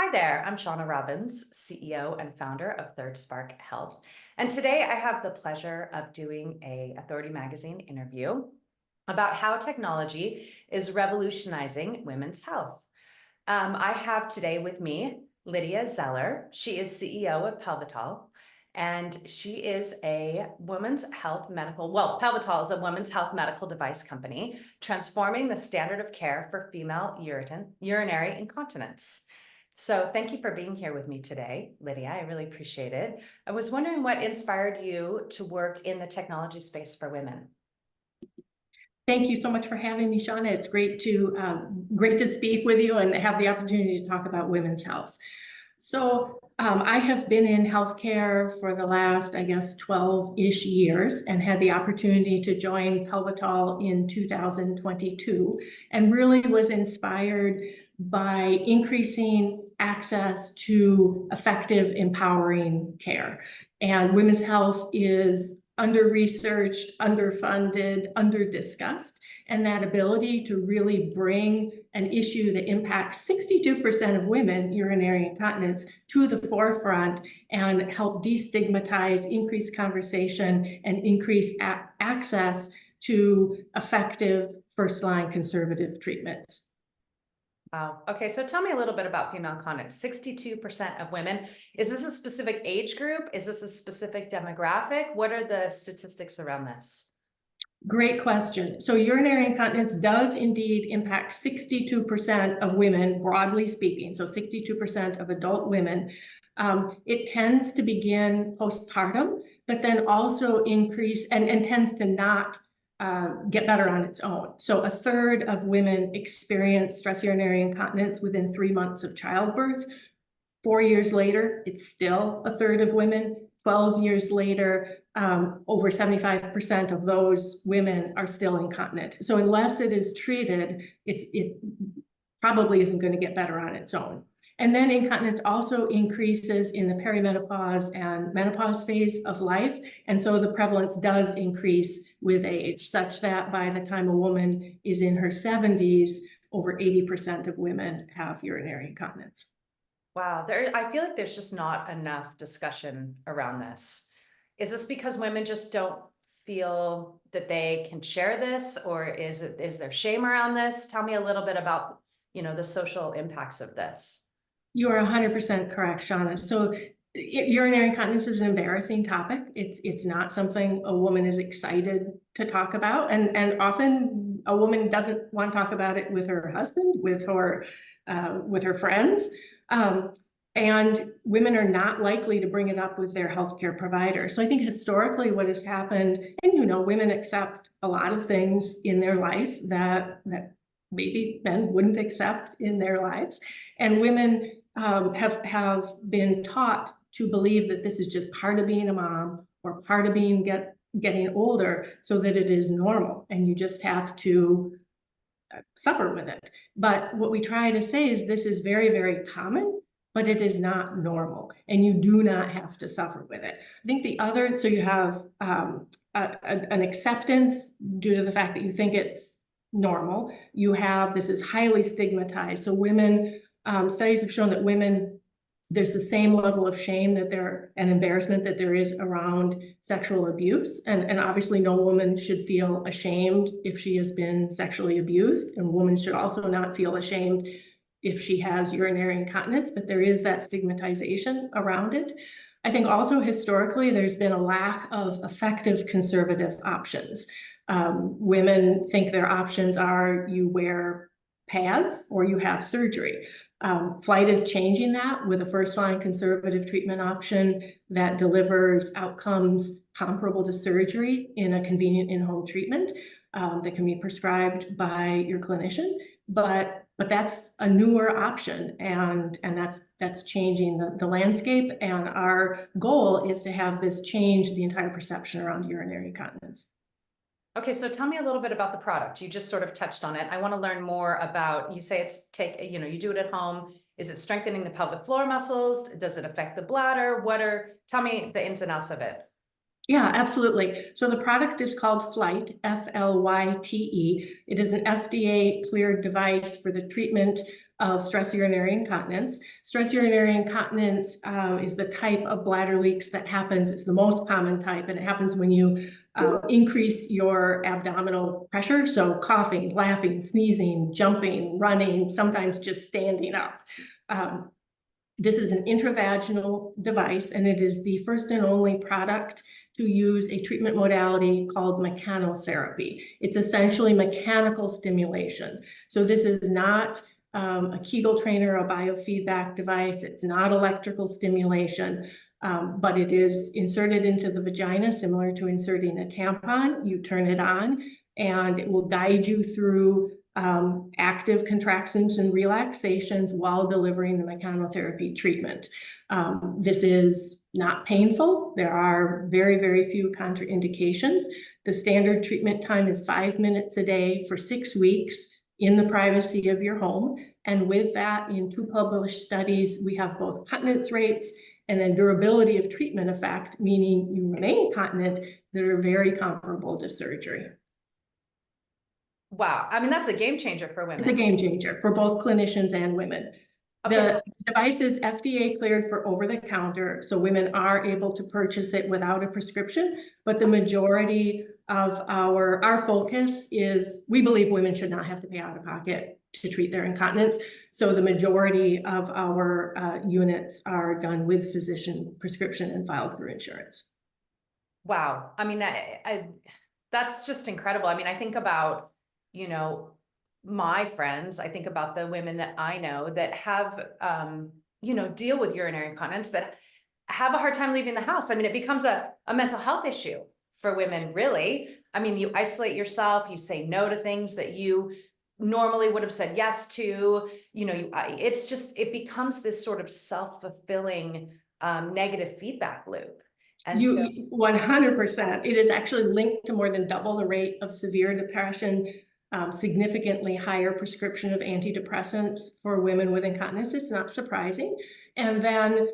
Hi there, I'm Shawna Robins, CEO and founder of Respark Health. And today I have the pleasure of doing a Authority Magazine interview about how technology is revolutionizing women's health. I have today with me Lydia Zeller. She is CEO of Pelvital, and she is a women's health medical, Pelvital is a women's health medical device company, transforming the standard of care for female urinary incontinence. So thank you for being here with me today, Lydia. I really appreciate it. I was wondering what inspired you to work in the technology space for women. Thank you so much for having me, Shawna. It's great to speak with you and have the opportunity to talk about women's health. So I have been in healthcare for the last, 12-ish years and had the opportunity to join Pelvital in 2022 and really was inspired by increasing access to effective, empowering care. And women's health is under-researched, underfunded, under-discussed, and that ability to really bring an issue that impacts 62% of women, urinary incontinence, to the forefront and help destigmatize, increase conversation, and increase access to effective first-line conservative treatments. Wow. Okay, so tell me a little bit about female incontinence. 62% of women. Is this a specific age group? Is this a specific demographic? What are the statistics around this? Great question. So urinary incontinence does indeed impact 62% of women, broadly speaking, so 62% of adult women. It tends to begin postpartum, but then also increase and tends to not get better on its own. So a third of women experience stress urinary incontinence within 3 months of childbirth. 4 years later, it's still a third of women. 12 years later, over 75% of those women are still incontinent. So unless it is treated, it probably isn't going to get better on its own. And then incontinence also increases in the perimenopause and menopause phase of life. And so the prevalence does increase with age, such that by the time a woman is in her 70s, over 80% of women have urinary incontinence. Wow, I feel like there's just not enough discussion around this. Is this because women just don't feel that they can share this, or is there shame around this? Tell me a little bit about, the social impacts of this. You are 100% correct, Shawna. So urinary incontinence is an embarrassing topic. It's not something a woman is excited to talk about. And often a woman doesn't want to talk about it with her husband, with her friends. And women are not likely to bring it up with their healthcare provider. So I think historically what has happened, and women accept a lot of things in their life that maybe men wouldn't accept in their lives. And women have been taught to believe that this is just part of being a mom or part of being getting older, so that it is normal and you just have to suffer with it. But what we try to say is this is very, very common, but it is not normal, and you do not have to suffer with it. I think so you have an acceptance due to the fact that you think it's normal. This is highly stigmatized. So women, studies have shown that women, there's the same level of shame and embarrassment that there is around sexual abuse. And obviously no woman should feel ashamed if she has been sexually abused. And women should also not feel ashamed if she has urinary incontinence, but there is that stigmatization around it. I think also historically, there's been a lack of effective conservative options. Women think their options are you wear pads or you have surgery. Flight is changing that with a first-line conservative treatment option that delivers outcomes comparable to surgery in a convenient in-home treatment that can be prescribed by your clinician. But that's a newer option, and that's changing the landscape. And our goal is to have this change the entire perception around urinary incontinence. Okay, so tell me a little bit about the product. You just sort of touched on it. I want to learn more about, you say you do it at home. Is it strengthening the pelvic floor muscles? Does it affect the bladder? Tell me the ins and outs of it. Yeah, absolutely. So the product is called Flyte, F-L-Y-T-E. It is an FDA-cleared device for the treatment of stress urinary incontinence. Stress urinary incontinence is the type of bladder leaks that happens. It's the most common type, and it happens when you increase your abdominal pressure. So coughing, laughing, sneezing, jumping, running, sometimes just standing up. This is an intravaginal device, and it is the first and only product to use a treatment modality called mechanotherapy. It's essentially mechanical stimulation. So this is not a Kegel trainer, a biofeedback device. It's not electrical stimulation, but it is inserted into the vagina, similar to inserting a tampon. You turn it on, and it will guide you through active contractions and relaxations while delivering the mechanotherapy treatment. This is not painful. There are very, very few contraindications. The standard treatment time is 5 minutes a day for 6 weeks in the privacy of your home. And with that, in 2 published studies, we have both continence rates and then durability of treatment effect, meaning you remain continent, that are very comparable to surgery. Wow. I mean, that's a game changer for women. It's a game changer for both clinicians and women. Okay, The device is FDA cleared for over-the-counter, so women are able to purchase it without a prescription, but the majority of our focus is, we believe women should not have to pay out of pocket to treat their incontinence. So the majority of our units are done with physician prescription and filed through insurance. wow. I mean, that's just incredible. I mean, I think about, my friends, I think about the women that I know that have, deal with urinary incontinence, that have a hard time leaving the house. I mean, it becomes a mental health issue for women, really. I mean, you isolate yourself, you say no to things that you normally would have said yes to, it becomes this sort of self-fulfilling negative feedback loop. And so 100%. It is actually linked to more than double the rate of severe depression, significantly higher prescription of antidepressants for women with incontinence. It's not surprising. And then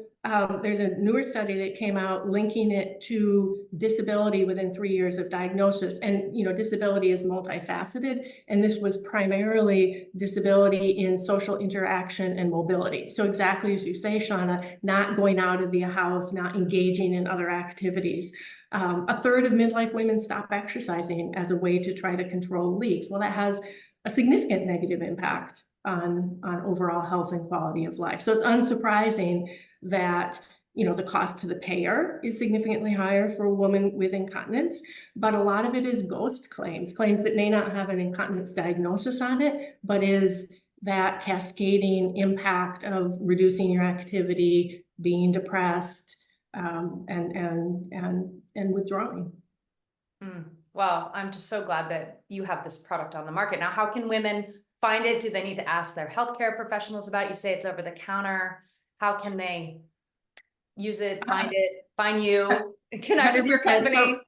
there's a newer study that came out linking it to disability within 3 years of diagnosis. And, disability is multifaceted. And this was primarily disability in social interaction and mobility. So exactly as you say, Shawna, not going out of the house, not engaging in other activities. A third of midlife women stop exercising as a way to try to control leaks. Well, that has a significant negative impact on overall health and quality of life. So it's unsurprising that the cost to the payer is significantly higher for a woman with incontinence, but a lot of it is ghost claims that may not have an incontinence diagnosis on it, but is that cascading impact of reducing your activity, being depressed, and withdrawing. Well, I'm just so glad that you have this product on the market. Now, how can women find it? Do they need to ask their healthcare professionals about it? You say it's over the counter. How can they use it, find it, find you, connect with your company?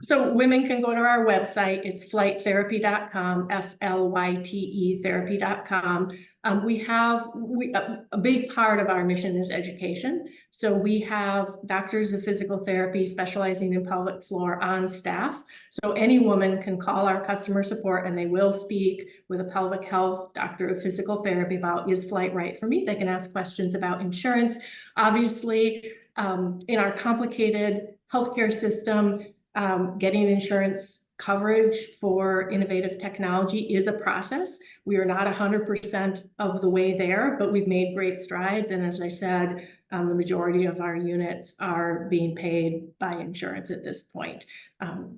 So women can go to our website. It's flytetherapy.com, FLYTE therapy.com. A big part of our mission is education. So we have doctors of physical therapy specializing in pelvic floor on staff. So any woman can call our customer support and they will speak with a pelvic health doctor of physical therapy about, is flight right for me? They can ask questions about insurance. Obviously, in our complicated healthcare system, getting insurance coverage for innovative technology is a process. We are not 100% of the way there, but we've made great strides. And as I said, the majority of our units are being paid by insurance at this point.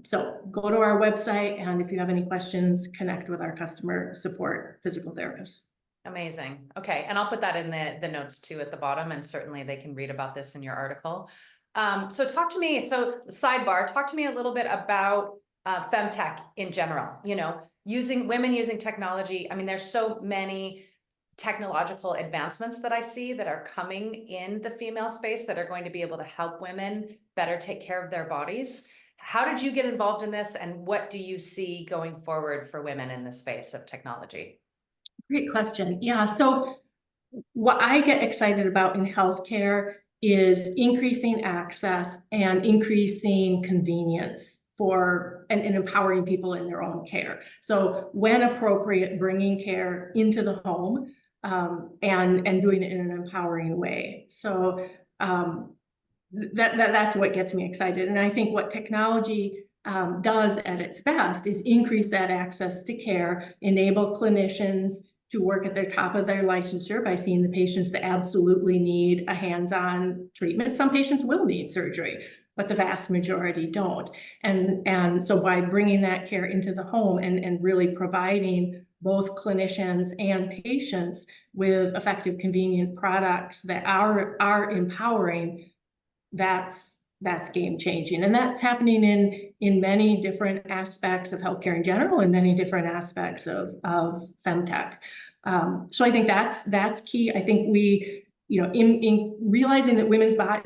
So go to our website, and if you have any questions, connect with our customer support physical therapists. Amazing. Okay. And I'll put that in the notes too at the bottom, and certainly they can read about this in your article. So sidebar, talk to me a little bit about femtech in general, women using technology. I mean, there's so many technological advancements that I see that are coming in the female space that are going to be able to help women better take care of their bodies. How did you get involved in this, and what do you see going forward for women in the space of technology? Great question. Yeah. So what I get excited about in healthcare is increasing access and increasing convenience for and empowering people in their own care. So when appropriate, bringing care into the home, and doing it in an empowering way. So that's what gets me excited. And I think what technology does at its best is increase that access to care, enable clinicians to work at the top of their licensure by seeing the patients that absolutely need a hands-on treatment. Some patients will need surgery, but the vast majority don't. And so by bringing that care into the home and really providing both clinicians and patients with effective, convenient products that are empowering, that's game changing. And that's happening in many different aspects of healthcare in general and many different aspects of femtech. So I think that's key. I think we, in realizing that women's body,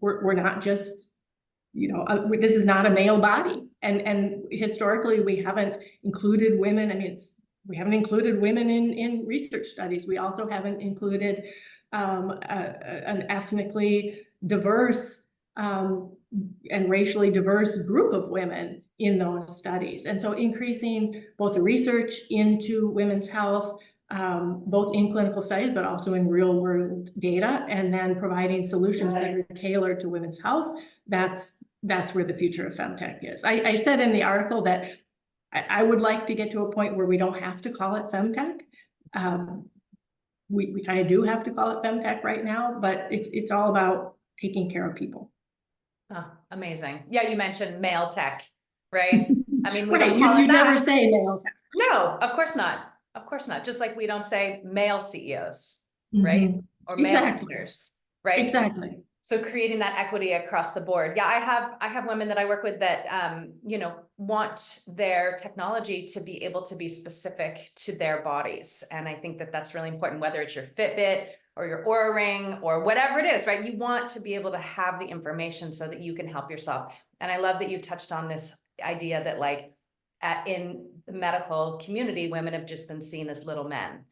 we're not just, this is not a male body. And historically, we haven't included women. I mean, we haven't included women in research studies. We also haven't included an ethnically diverse and racially diverse group of women in those studies. And so increasing both the research into women's health, both in clinical studies, but also in real world data, and then providing solutions that are tailored to women's health, that's where the future of femtech is. I said in the article that I would like to get to a point where we don't have to call it femtech. We kind of do have to call it femtech right now, but it's all about taking care of people. Oh, amazing. Yeah, you mentioned male tech, right? I mean, we right, don't call you it that. never say male tech. No, of course not. Of course not. Just like we don't say male CEOs, right? Or male leaders, right? Exactly. So creating that equity across the board. Yeah, I have women that I work with that, want their technology to be able to be specific to their bodies. And I think that that's really important, whether it's your Fitbit or your Oura Ring or whatever it is, right? You want to be able to have the information so that you can help yourself. And I love that you touched on this idea that in the medical community, women have just been seen as little men.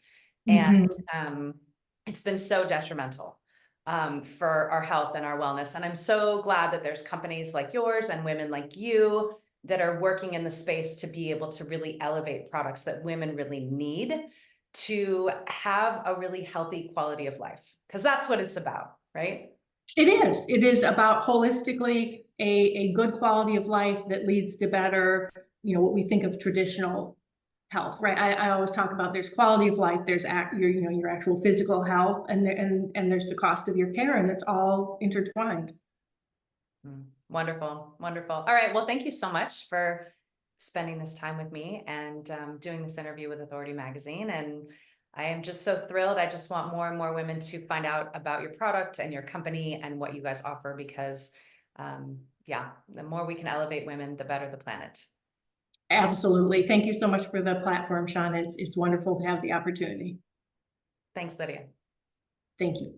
And it's been so detrimental for our health and our wellness. And I'm so glad that there's companies like yours and women like you that are working in the space to be able to really elevate products that women really need to have a really healthy quality of life. Because that's what it's about, right? It is. It is about holistically a good quality of life that leads to better, what we think of traditional health, right? I always talk about there's quality of life, there's your actual physical health, and there's the cost of your care, and it's all intertwined. Wonderful, wonderful. All right, well, thank you so much for spending this time with me and doing this interview with Authority Magazine. And I am just so thrilled. I just want more and more women to find out about your product and your company and what you guys offer, because the more we can elevate women, the better the planet. Absolutely. Thank you so much for the platform, Shawna. It's wonderful to have the opportunity. Thanks, Lydia. Thank you.